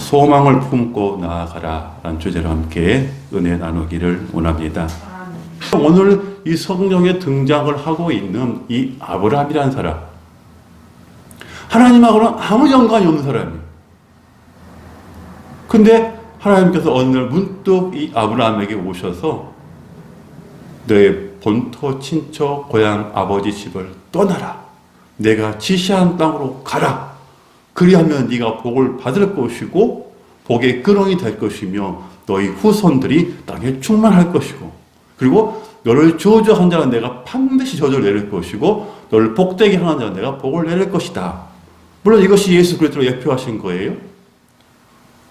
소망을 품고 나아가라 라는 주제로 함께 은혜 나누기를 원합니다. 오늘 이 성경에 등장을 하고 있는 이 아브라함이라는 사람, 하나님하고는 아무 연관이 없는 사람이에요. 근데 하나님께서 어느 날 문득 이 아브라함에게 오셔서 너의 본토, 친척, 고향, 아버지 집을 떠나라. 내가 지시한 땅으로 가라. 그리하면 네가 복을 받을 것이고 복의 근원이 될 것이며 너희 후손들이 땅에 충만할 것이고 그리고 너를 저주한 자는 내가 반드시 저주를 내릴 것이고 너를 복되게 하는 자는 내가 복을 내릴 것이다. 물론 이것이 예수 그리스도로 예표하신 거예요.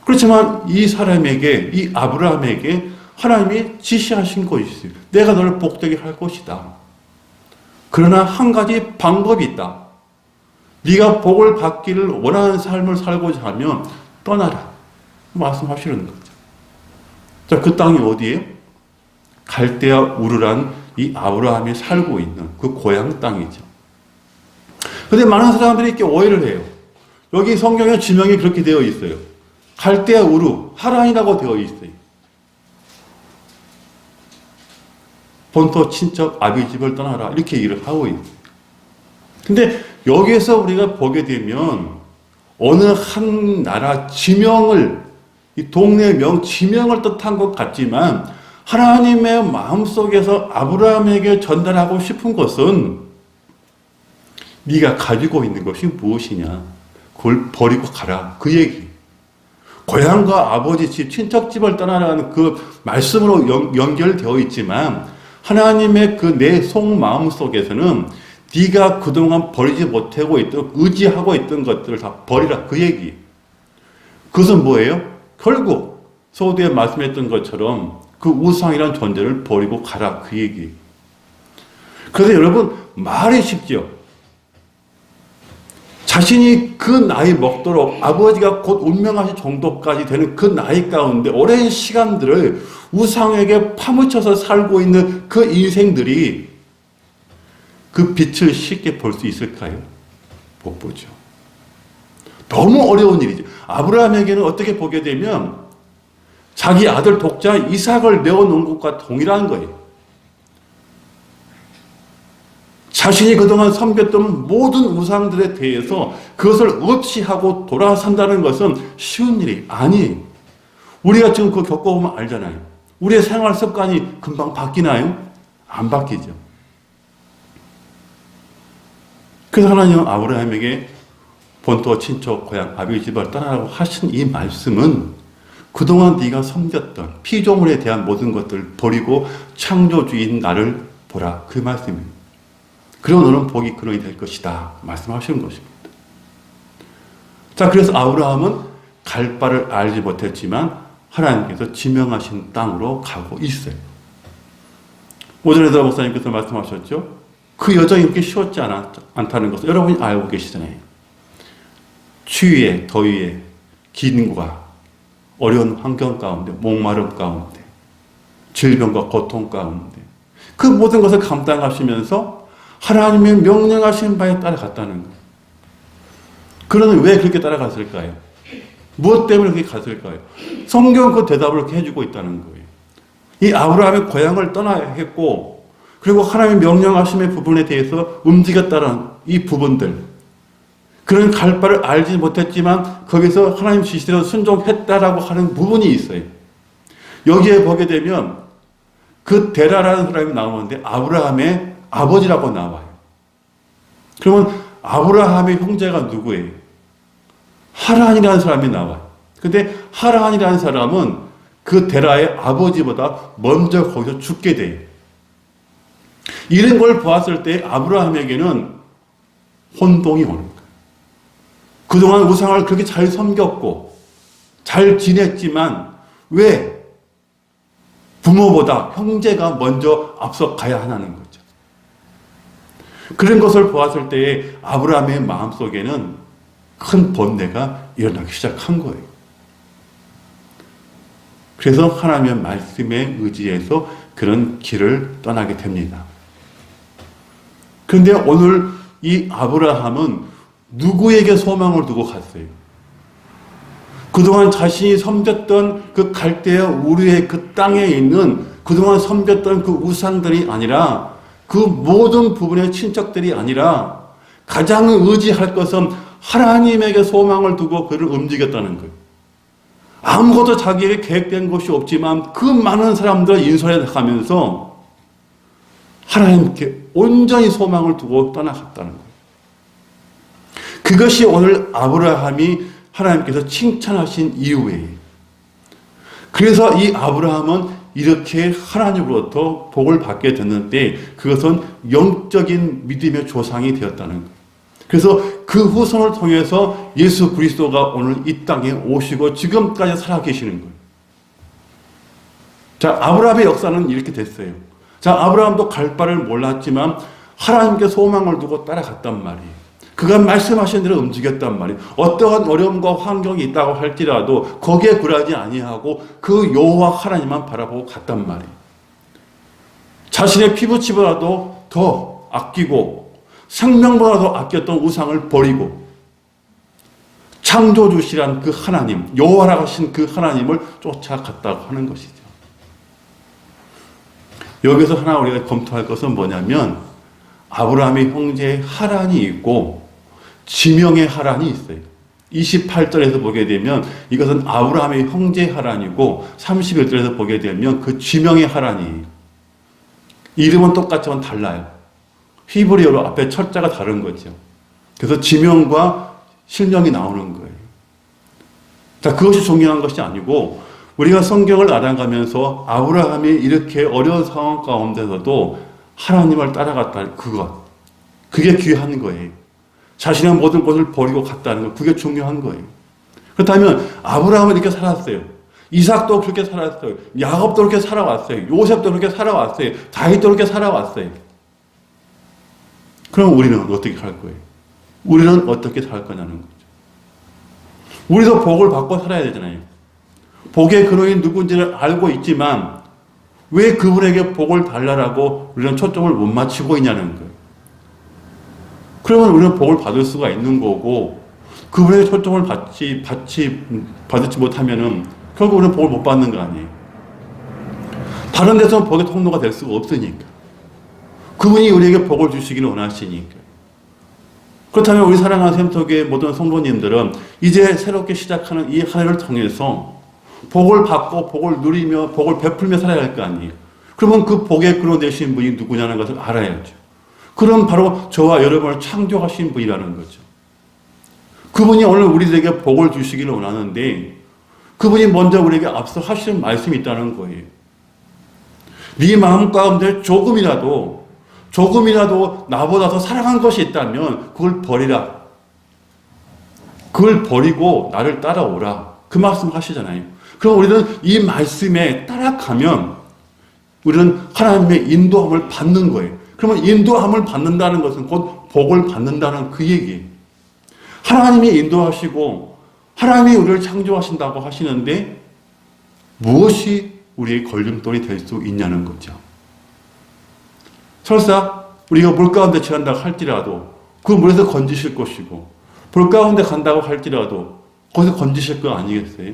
그렇지만 이 사람에게, 이 아브라함에게 하나님이 지시하신 것이 있어요. 내가 너를 복되게 할 것이다. 그러나 한 가지 방법이 있다. 네가 복을 받기를 원하는 삶을 살고자 하면 떠나라. 말씀하시는 거죠. 자, 그 땅이 어디예요? 갈대아 우르란 이 아브라함이 살고 있는 그 고향 땅이죠. 그런데 많은 사람들이 이렇게 오해를 해요. 여기 성경에 지명이 그렇게 되어 있어요. 갈대아 우르, 하란이라고 되어 있어요. 본토 친척 아비 집을 떠나라 이렇게 얘기를 하고 있어요. 근데 여기에서 우리가 보게 되면 어느 한 나라 지명을, 이 동네 명 지명을 뜻한 것 같지만 하나님의 마음속에서 아브라함에게 전달하고 싶은 것은 네가 가지고 있는 것이 무엇이냐, 그걸 버리고 가라, 그 얘기. 고향과 아버지 집, 친척집을 떠나라는 그 말씀으로 연결되어 있지만 하나님의 그 내 속마음 속에서는 네가 그동안 버리지 못하고 있던, 의지하고 있던 것들을 다 버리라, 그 얘기. 그것은 뭐예요? 결국 서두에 말씀했던 것처럼 그 우상이란 존재를 버리고 가라, 그 얘기. 그래서 여러분, 말이 쉽죠. 자신이 그 나이 먹도록 아버지가 곧 운명하실 정도까지 되는 그 나이 가운데 오랜 시간들을 우상에게 파묻혀서 살고 있는 그 인생들이 그 빛을 쉽게 볼 수 있을까요? 못 보죠. 너무 어려운 일이죠. 아브라함에게는 어떻게 보게 되면 자기 아들 독자 이삭을 내어놓은 것과 동일한 거예요. 자신이 그동안 섬겼던 모든 우상들에 대해서 그것을 없이 하고 돌아선다는 것은 쉬운 일이 아니에요. 우리가 지금 그거 겪어보면 알잖아요. 우리의 생활 습관이 금방 바뀌나요? 안 바뀌죠. 그래서 하나님은 아브라함에게 본토, 친척, 고향, 아비 집을 떠나라고 하신 이 말씀은 그동안 네가 섬겼던 피조물에 대한 모든 것들을 버리고 창조주인 나를 보라, 그 말씀입니다. 그리고 너는 복이 근원이 될 것이다 말씀하시는 것입니다. 자, 그래서 아브라함은 갈 바를 알지 못했지만 하나님께서 지명하신 땅으로 가고 있어요. 오전에도 목사님께서 말씀하셨죠. 그 여정이 그렇게 쉬웠지 않다는 것을 여러분이 알고 계시잖아요. 추위에, 더위에, 긴과 어려운 환경 가운데, 목마름 가운데, 질병과 고통 가운데 그 모든 것을 감당하시면서 하나님의 명령하신 바에 따라갔다는 거예요. 그러면 왜 그렇게 따라갔을까요? 무엇 때문에 그렇게 갔을까요? 성경은 그 대답을 이렇게 해주고 있다는 거예요. 이 아브라함의 고향을 떠나야 했고 그리고 하나님의 명령하심의 부분에 대해서 움직였다는 이 부분들, 그런 갈 바를 알지 못했지만 거기서 하나님 지시대로 순종했다라고 하는 부분이 있어요. 여기에 보게 되면 그 데라라는 사람이 나오는데 아브라함의 아버지라고 나와요. 그러면 아브라함의 형제가 누구예요? 하란이라는 사람이 나와요. 근데 하란이라는 사람은 그 데라의 아버지보다 먼저 거기서 죽게 돼요. 이런 걸 보았을 때 아브라함에게는 혼동이 오는 거예요. 그동안 우상을 그렇게 잘 섬겼고 잘 지냈지만 왜 부모보다 형제가 먼저 앞서 가야 하는 거죠. 그런 것을 보았을 때 아브라함의 마음속에는 큰 번뇌가 일어나기 시작한 거예요. 그래서 하나님의 말씀에 의지해서 그런 길을 떠나게 됩니다. 그런데 오늘 이 아브라함은 누구에게 소망을 두고 갔어요? 그동안 자신이 섬겼던 그 갈대아 우르의 그 땅에 있는 그동안 섬겼던 그 우상들이 아니라 그 모든 부분의 친척들이 아니라 가장 의지할 것은 하나님에게 소망을 두고 그를 움직였다는 거예요. 아무것도 자기에게 계획된 것이 없지만 그 많은 사람들을 인솔해 나가면서 하나님께 온전히 소망을 두고 떠나갔다는 거예요. 그것이 오늘 아브라함이 하나님께서 칭찬하신 이유예요. 그래서 이 아브라함은 이렇게 하나님으로부터 복을 받게 됐는데 그것은 영적인 믿음의 조상이 되었다는 거예요. 그래서 그 후손을 통해서 예수 그리스도가 오늘 이 땅에 오시고 지금까지 살아계시는 거예요. 자, 아브라함의 역사는 이렇게 됐어요. 자, 아브라함도 갈 바를 몰랐지만 하나님께 소망을 두고 따라갔단 말이에요. 그가 말씀하신 대로 움직였단 말이에요. 어떠한 어려움과 환경이 있다고 할지라도 거기에 굴하지 아니하고 그 여호와 하나님만 바라보고 갔단 말이에요. 자신의 피부치보다도 더 아끼고 생명보다도 아꼈던 우상을 버리고 창조주시란 그 하나님, 여호와라 하신 그 하나님을 쫓아갔다고 하는 것이죠. 여기서 하나 우리가 검토할 것은 뭐냐면 아브라함의 형제 하란이 있고 지명의 하란이 있어요. 28절에서 보게 되면 이것은 아브라함의 형제 하란이고 31절에서 보게 되면 그 지명의 하란이에요. 이름은 똑같지만 달라요. 히브리어로 앞에 철자가 다른 거죠. 그래서 지명과 실명이 나오는 거예요. 자, 그것이 중요한 것이 아니고 우리가 성경을 알아가면서 아브라함이 이렇게 어려운 상황 가운데서도 하나님을 따라갔다. 그게 귀한 거예요. 자신의 모든 것을 버리고 갔다는 것. 그게 중요한 거예요. 그렇다면 아브라함은 이렇게 살았어요. 이삭도 그렇게 살았어요. 야곱도 그렇게 살아왔어요. 요셉도 그렇게 살아왔어요. 다윗도 그렇게 살아왔어요. 그럼 우리는 어떻게 할 거예요? 우리는 어떻게 살 거냐는 거죠. 우리도 복을 받고 살아야 되잖아요. 복의 근원이 누군지를 알고 있지만 왜 그분에게 복을 달라라고 우리는 초점을 못 맞추고 있냐는 거예요. 그러면 우리는 복을 받을 수가 있는 거고 그분에게 초점을 받지 못하면은 결국 우리는 복을 못 받는 거 아니에요. 다른 데서는 복의 통로가 될 수가 없으니까. 그분이 우리에게 복을 주시기를 원하시니까. 그렇다면 우리 사랑하는 샘터교의 모든 성도님들은 이제 새롭게 시작하는 이 한 해를 통해서 복을 받고 복을 누리며 복을 베풀며 살아야 할 거 아니에요. 그러면 그 복의 근원 되신 분이 누구냐는 것을 알아야죠. 그럼 바로 저와 여러분을 창조하신 분이라는 거죠. 그분이 오늘 우리들에게 복을 주시기를 원하는데 그분이 먼저 우리에게 앞서 하시는 말씀이 있다는 거예요. 네 마음 가운데 조금이라도 나보다 더 사랑한 것이 있다면 그걸 버리라. 그걸 버리고 나를 따라오라. 그 말씀 하시잖아요. 그럼 우리는 이 말씀에 따라가면 우리는 하나님의 인도함을 받는 거예요. 그러면 인도함을 받는다는 것은 곧 복을 받는다는 그 얘기예요. 하나님이 인도하시고 하나님이 우리를 창조하신다고 하시는데 무엇이 우리의 걸림돌이 될 수 있냐는 거죠. 설사 우리가 물 가운데 지난다고 할지라도 그 물에서 건지실 것이고 불 가운데 간다고 할지라도 거기서 건지실 거 아니겠어요?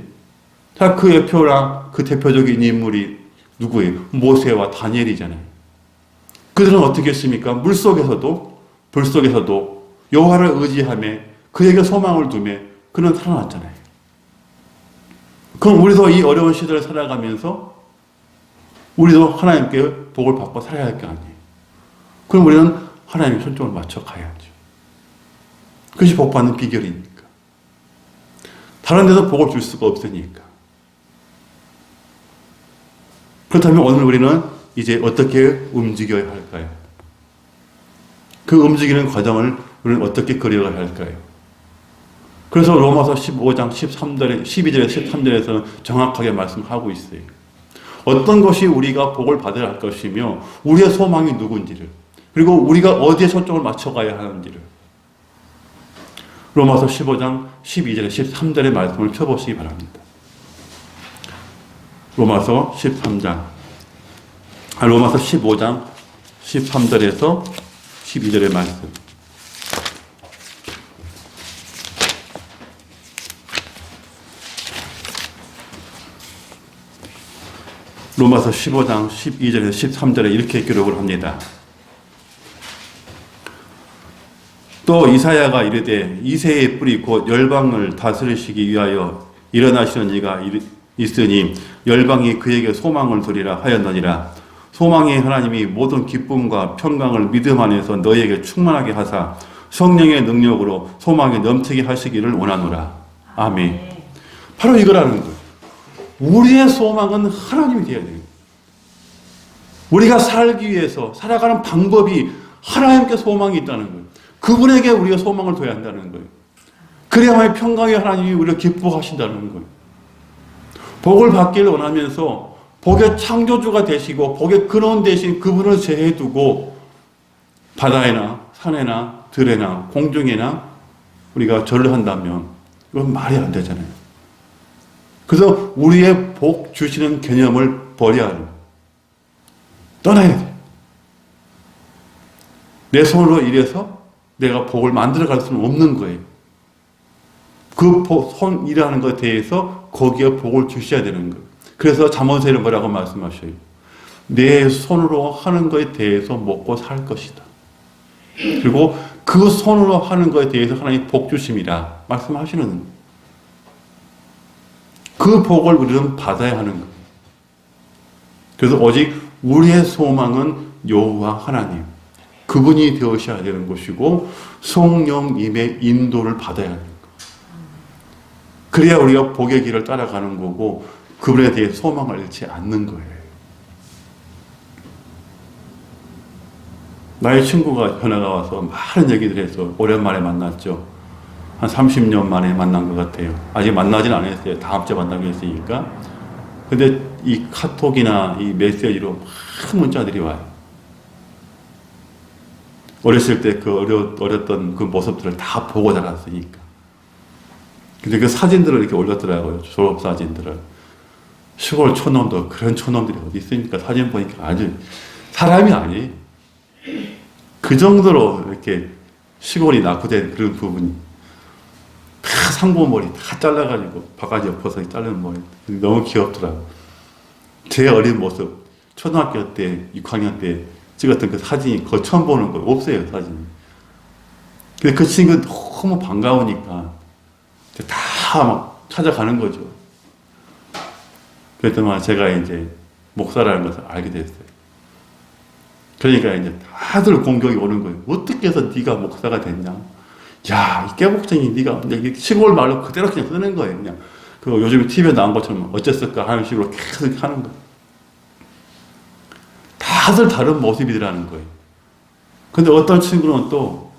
자, 그 예표랑 그 대표적인 인물이 누구예요? 모세와 다니엘이잖아요. 그들은 어떻게 했습니까? 물 속에서도 불 속에서도 여호와를 의지하며 그에게 소망을 두며 그는 살아났잖아요. 그럼 우리도 이 어려운 시대를 살아가면서 우리도 하나님께 복을 받고 살아야 할 게 아니에요. 그럼 우리는 하나님의 초점을 맞춰 가야죠. 그것이 복 받는 비결이니까. 다른 데서 복을 줄 수가 없으니까. 그렇다면 오늘 우리는 이제 어떻게 움직여야 할까요? 그 움직이는 과정을 우리는 어떻게 그려가야 할까요? 그래서 로마서 15장 12절에 13절에서는 정확하게 말씀하고 있어요. 어떤 것이 우리가 복을 받아야 할 것이며 우리의 소망이 누군지를 그리고 우리가 어디에 초점을 맞춰가야 하는지를 로마서 15장 12절에 13절의 말씀을 펴보시기 바랍니다. 로마서 15장 13절에서 12절의 말씀. 로마서 15장 12절에서 13절에 이렇게 기록을 합니다. 또 이사야가 이르되 이새의 뿌리 곧 열방을 다스리시기 위하여 일어나시는 이가 있으니 열방이 그에게 소망을 두리라 하였느니라. 소망의 하나님이 모든 기쁨과 평강을 믿음 안에서 너희에게 충만하게 하사 성령의 능력으로 소망이 넘치게 하시기를 원하노라. 아멘. 바로 이거라는 거예요. 우리의 소망은 하나님이 되어야 돼요. 우리가 살기 위해서 살아가는 방법이 하나님께 소망이 있다는 거예요. 그분에게 우리가 소망을 둬야 한다는 거예요. 그래야만 평강의 하나님이 우리를 기뻐하신다는 거예요. 복을 받기를 원하면서 복의 창조주가 되시고 복의 근원 되신 그분을 제해 두고 바다에나 산에나 들에나 공중에나 우리가 절을 한다면 이건 말이 안 되잖아요. 그래서 우리의 복 주시는 개념을 버려야 해요. 떠나야 돼요. 내 손으로 일해서 내가 복을 만들어갈 수는 없는 거예요. 그 손 일하는 것에 대해서 거기에 복을 주셔야 되는 거예요. 그래서 잠언서에는 뭐라고 말씀하셔요? 내 손으로 하는 것에 대해서 먹고 살 것이다. 그리고 그 손으로 하는 것에 대해서 하나님 복 주심이라 말씀하시는 거예요. 그 복을 우리는 받아야 하는 거예요. 그래서 오직 우리의 소망은 여호와 하나님, 그분이 되어셔야 되는 것이고 성령님의 인도를 받아야 하는 거예요. 그래야 우리가 복의 길을 따라가는 거고 그분에 대해 소망을 잃지 않는 거예요. 나의 친구가 전화가 와서 많은 얘기를 해서 오랜만에 만났죠. 한 30년 만에 만난 것 같아요. 아직 만나진 않았어요. 다음 주에 만나기로 했으니까. 근데 이 카톡이나 이 메시지로 많은 문자들이 와요. 어렸을 때 그 어렸던 그 모습들을 다 보고 자랐으니까. 근데 그 사진들을 이렇게 올렸더라고요. 졸업 사진들을. 시골 촌놈도 그런 촌놈들이 어디 있습니까? 사진 보니까 아주 사람이 아니에요. 그 정도로 이렇게 시골이 낙후된 그런 부분이. 다 상고머리 다 잘라가지고 바가지 엎어서 자르는 머리. 너무 귀엽더라고요. 제 어린 모습, 초등학교 때, 6학년 때 찍었던 그 사진이 거의 처음 보는 거예요. 없어요, 사진이. 근데 그 친구 너무 반가우니까 다 막 찾아가는 거죠. 그랬더니 제가 이제 목사라는 것을 알게 됐어요. 그러니까 이제 다들 공격이 오는 거예요. 어떻게 해서 네가 목사가 됐냐? 야, 이 깨복쟁이 네가 시골 말로 그대로 그냥 쓰는 거예요. 그냥 그 요즘에 TV에 나온 것처럼 어쨌을까 하는 식으로 계속 하는 거예요. 다들 다른 모습이라는 거예요. 근데 어떤 친구는 또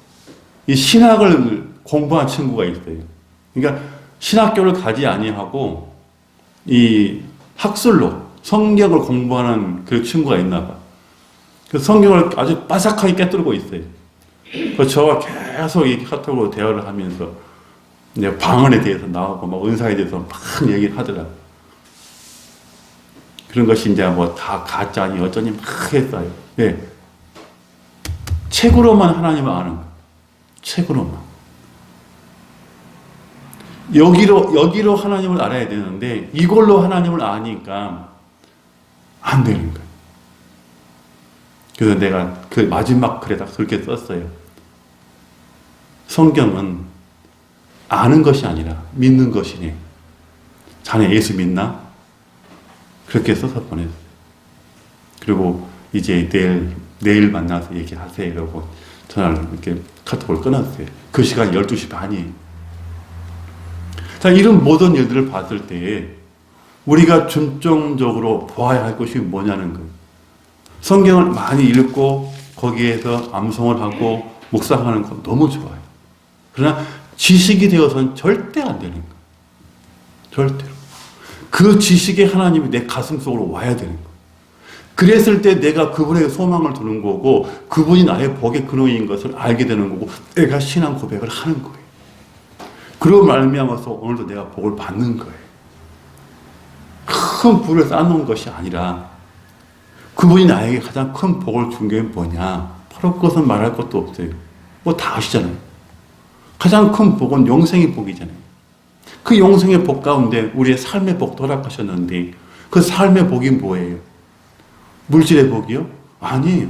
이 신학을 공부한 친구가 있어요. 그러니까 신학교를 가지 아니하고 이 학술로 성경을 공부하는 그 친구가 있나 봐. 그 성경을 아주 빠삭하게 깨뜨리고 있어요. 그래서 저와 계속 이 카톡으로 대화를 하면서 이제 방언에 대해서 나오고 막 은사에 대해서 막 얘기를 하더라고요. 그런 것이 이제 뭐 다 가짜니 어쩌니 막 했어요. 네. 책으로만 하나님을 아는 거예요. 책으로만. 여기로 하나님을 알아야 되는데 이걸로 하나님을 아니까 안 되는 거예요. 그래서 내가 그 마지막 글에다 그렇게 썼어요. 성경은 아는 것이 아니라 믿는 것이니. 자네 예수 믿나? 그렇게 써서 보냈어요. 그리고 이제 내일 만나서 얘기하세요. 이러고 전화를 이렇게 카톡을 끊었어요. 그 시간이 12시 반이에요. 자, 이런 모든 일들을 봤을 때 우리가 중점적으로 보아야 할 것이 뭐냐는 거예요. 성경을 많이 읽고 거기에서 암송을 하고 묵상하는 건 너무 좋아요. 그러나 지식이 되어서는 절대 안 되는 거예요. 절대로. 그 지식의 하나님이 내 가슴 속으로 와야 되는 거예요. 그랬을 때 내가 그분에게 소망을 두는 거고 그분이 나의 복의 근원인 것을 알게 되는 거고 내가 신앙 고백을 하는 거예요. 그런 말미암아서 오늘도 내가 복을 받는 거예요. 큰 불을 쌓아놓은 것이 아니라 그분이 나에게 가장 큰 복을 준 게 뭐냐? 바로 그것은 말할 것도 없어요. 뭐 다 아시잖아요. 가장 큰 복은 영생의 복이잖아요. 그 영생의 복 가운데 우리의 삶의 복도 허락하셨는데 그 삶의 복이 뭐예요? 물질의 복이요? 아니에요.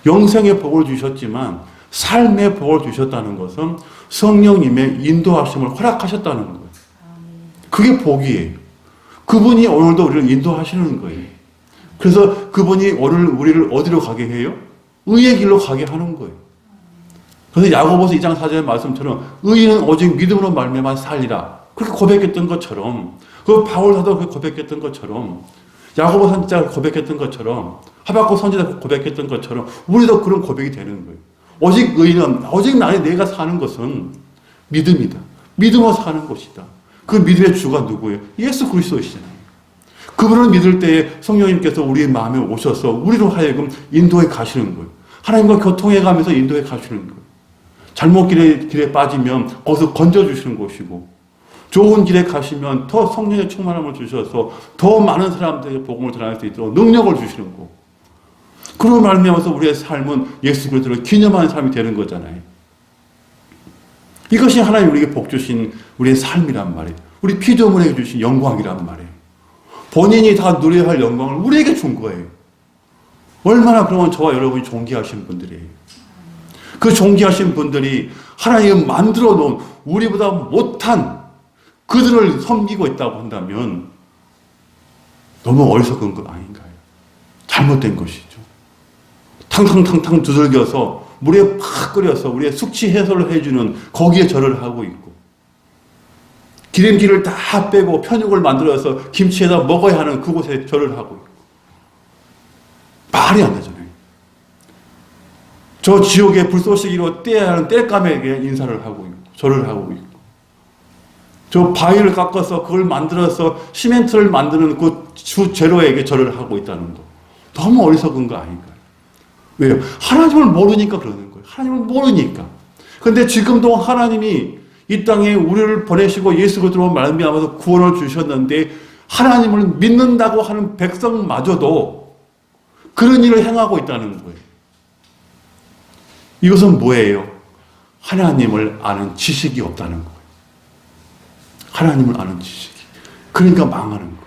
영생의 복을 주셨지만 삶의 복을 주셨다는 것은 성령님의 인도하심을 허락하셨다는 거예요. 그게 복이에요. 그분이 오늘도 우리를 인도하시는 거예요. 그래서 그분이 오늘 우리를 어디로 가게 해요? 의의 길로 가게 하는 거예요. 그래서 야고보서 2장 4절의 말씀처럼 의인은 오직 믿음으로 말미암아 살리라. 그렇게 고백했던 것처럼, 그 바울 사도가 그렇게 고백했던 것처럼, 야고보 선지자가 고백했던 것처럼, 하박국 선지자가 고백했던 것처럼 우리도 그런 고백이 되는 거예요. 오직 의인은, 오직 내가 사는 것은 믿음이다. 믿음으로 사는 것이다. 그 믿음의 주가 누구예요? 예수 그리스도이시잖아요. 그분을 믿을 때에 성령님께서 우리의 마음에 오셔서 우리로 하여금 인도해 가시는 거예요. 하나님과 교통해 가면서 인도해 가시는 거예요. 잘못 길에 빠지면 거기서 건져주시는 것이고, 좋은 길에 가시면 더 성령의 충만함을 주셔서 더 많은 사람들에게 복음을 전할 수 있도록 능력을 주시는 거고, 그런 말미암아서 우리의 삶은 예수 그리스도를 기념하는 삶이 되는 거잖아요. 이것이 하나님 우리에게 복 주신 우리의 삶이란 말이에요. 우리 피조물에게 주신 영광이란 말이에요. 본인이 다 누려야 할 영광을 우리에게 준 거예요. 얼마나 그러면 저와 여러분이 존귀하신 분들이에요. 그 존귀하신 분들이 하나님이 만들어 놓은 우리보다 못한 그들을 섬기고 있다고 한다면 너무 어리석은 거 아닌가요? 잘못된 것이죠. 탕탕탕탕 두들겨서 물에 팍 끓여서 우리의 숙취 해소를 해주는 거기에 절을 하고 있고, 기름기를 다 빼고 편육을 만들어서 김치에다 먹어야 하는 그곳에 절을 하고 있고, 말이 안 되잖아요. 저 지옥의 불쏘시기로 떼야 하는 땔감에게 인사를 하고 있고 절을 하고 있고, 저 바위를 깎아서 그걸 만들어서 시멘트를 만드는 그 주재료에게 절을 하고 있다는 거, 너무 어리석은 거 아닌가요? 왜요? 하나님을 모르니까 그러는 거예요. 하나님을 모르니까. 그런데 지금도 하나님이 이 땅에 우리를 보내시고 예수 그리스도로 말미암아서 구원을 주셨는데, 하나님을 믿는다고 하는 백성마저도 그런 일을 행하고 있다는 거예요. 이것은 뭐예요? 하나님을 아는 지식이 없다는 거예요. 하나님을 아는 지식이. 그러니까 망하는 거예요.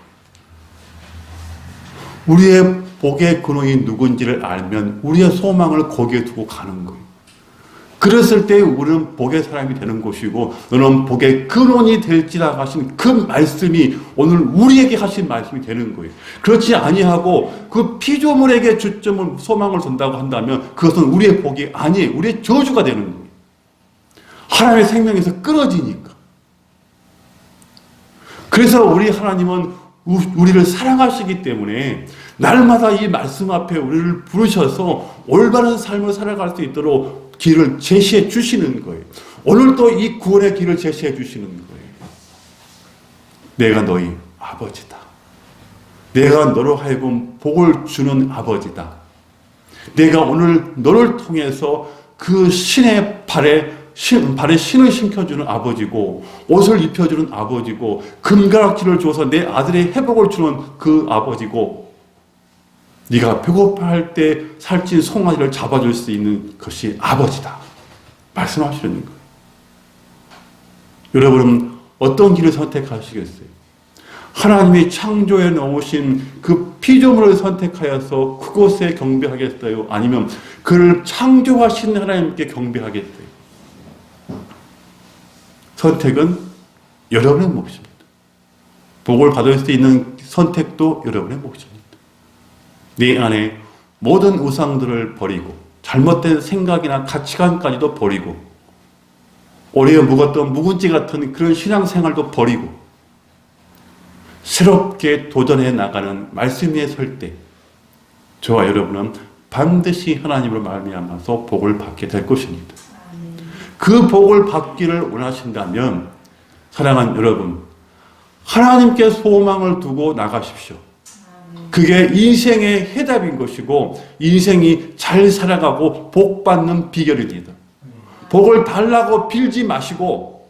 우리의 복의 근원이 누군지를 알면 우리의 소망을 거기에 두고 가는 거예요. 그랬을 때 우리는 복의 사람이 되는 것이고, 너는 복의 근원이 될지라 하신 그 말씀이 오늘 우리에게 하신 말씀이 되는 거예요. 그렇지 아니하고 그 피조물에게 주점을 소망을 둔다고 한다면 그것은 우리의 복이 아니에요. 우리의 저주가 되는 거예요. 하나님의 생명에서 끊어지니까. 그래서 우리 하나님은 우리를 사랑하시기 때문에 날마다 이 말씀 앞에 우리를 부르셔서 올바른 삶을 살아갈 수 있도록 길을 제시해 주시는 거예요. 오늘도 이 구원의 길을 제시해 주시는 거예요. 내가 너희 아버지다. 내가 너로 하여금 복을 주는 아버지다. 내가 오늘 너를 통해서 그 신의 발에 신을 신겨주는 아버지고, 옷을 입혀주는 아버지고, 금가락지를 줘서 내 아들의 회복을 주는 그 아버지고, 네가 배고파할 때 살찐 송아지를 잡아줄 수 있는 것이 아버지다. 말씀하시는 거예요. 여러분은 어떤 길을 선택하시겠어요? 하나님이 창조해 놓으신 그 피조물을 선택하여서 그곳에 경배하겠어요? 아니면 그를 창조하신 하나님께 경배하겠어요? 선택은 여러분의 몫입니다. 복을 받을 수 있는 선택도 여러분의 몫입니다. 내 안에 모든 우상들을 버리고, 잘못된 생각이나 가치관까지도 버리고, 오래 묵었던 묵은지 같은 그런 신앙생활도 버리고, 새롭게 도전해 나가는 말씀 위에 설 때 저와 여러분은 반드시 하나님으로 말미암아서 복을 받게 될 것입니다. 그 복을 받기를 원하신다면 사랑하는 여러분, 하나님께 소망을 두고 나가십시오. 그게 인생의 해답인 것이고 인생이 잘 살아가고 복 받는 비결입니다. 복을 달라고 빌지 마시고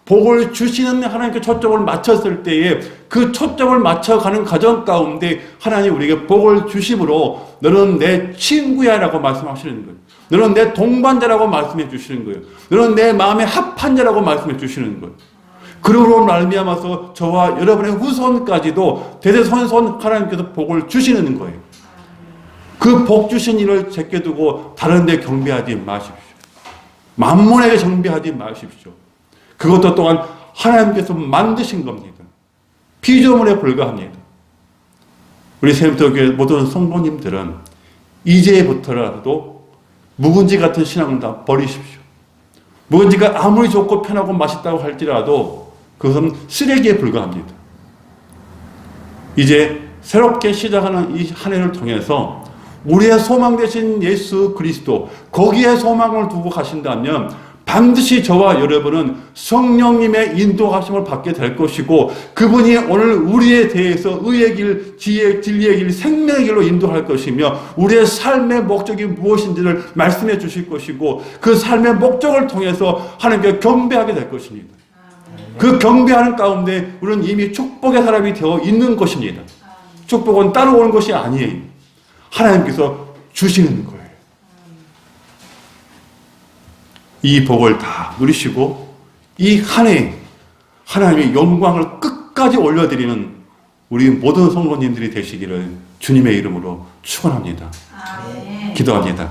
복을 주시는 하나님께 초점을 맞췄을 때에 그 초점을 맞춰가는 과정 가운데 하나님 우리에게 복을 주심으로 너는 내 친구야 라고 말씀하시는 거예요. 너는 내 동반자라고 말씀해 주시는 거예요. 너는 내 마음에 합한 자라고 말씀해 주시는 거예요. 그러므로 말미암아서 저와 여러분의 후손까지도 대대손손 하나님께서 복을 주시는 거예요. 그 복 주신 일을 제껴두고 다른 데 경배하지 마십시오. 만몬에게 경배하지 마십시오. 그것도 또한 하나님께서 만드신 겁니다. 피조물에 불과합니다. 우리 세림교회 모든 성도님들은 이제부터라도 묵은지 같은 신앙을 다 버리십시오. 묵은지가 아무리 좋고 편하고 맛있다고 할지라도 그것은 쓰레기에 불과합니다. 이제 새롭게 시작하는 이 한 해를 통해서 우리의 소망 되신 예수 그리스도, 거기에 소망을 두고 가신다면 반드시 저와 여러분은 성령님의 인도하심을 받게 될 것이고, 그분이 오늘 우리에 대해서 의의 길, 지혜, 진리의 길, 생명의 길로 인도할 것이며, 우리의 삶의 목적이 무엇인지를 말씀해 주실 것이고, 그 삶의 목적을 통해서 하나님께 경배하게 될 것입니다. 그 경배하는 가운데 우리는 이미 축복의 사람이 되어 있는 것입니다. 축복은 따라오는 것이 아니에요. 하나님께서 주시는 거예요. 이 복을 다 누리시고 이 한 해 하나님의 영광을 끝까지 올려드리는 우리 모든 성도님들이 되시기를 주님의 이름으로 축원합니다. 기도합니다.